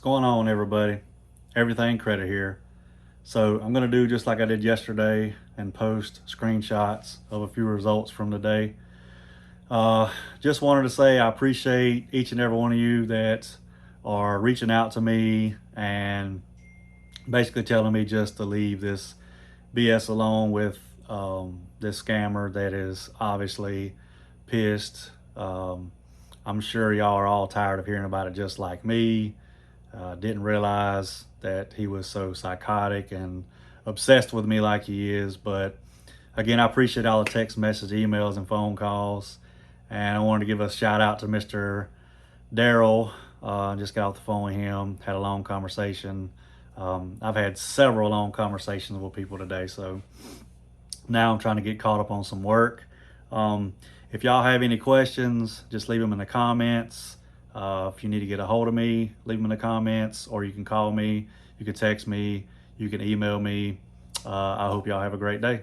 going on, everybody? Everything Credit here. So I'm going to do just like I did yesterday and post screenshots of a few results from today. Just wanted to say I appreciate each and every one of you that are reaching out to me and basically telling me just to leave this BS alone with this scammer that is obviously pissed. I'm sure y'all are all tired of hearing about it just like me. Didn't realize that he was so psychotic and obsessed with me like he is. But again, I appreciate all the text messages, emails, and phone calls. And I wanted to give a shout out to Mr. Daryl. Just got off the phone with him, had a long conversation. I've had several long conversations with people today, so now I'm trying to get caught up on some work. If y'all have any questions, just leave them in the comments. If you need to get a hold of me, leave them in the comments, or you can call me, you can text me, you can email me. I hope y'all have a great day.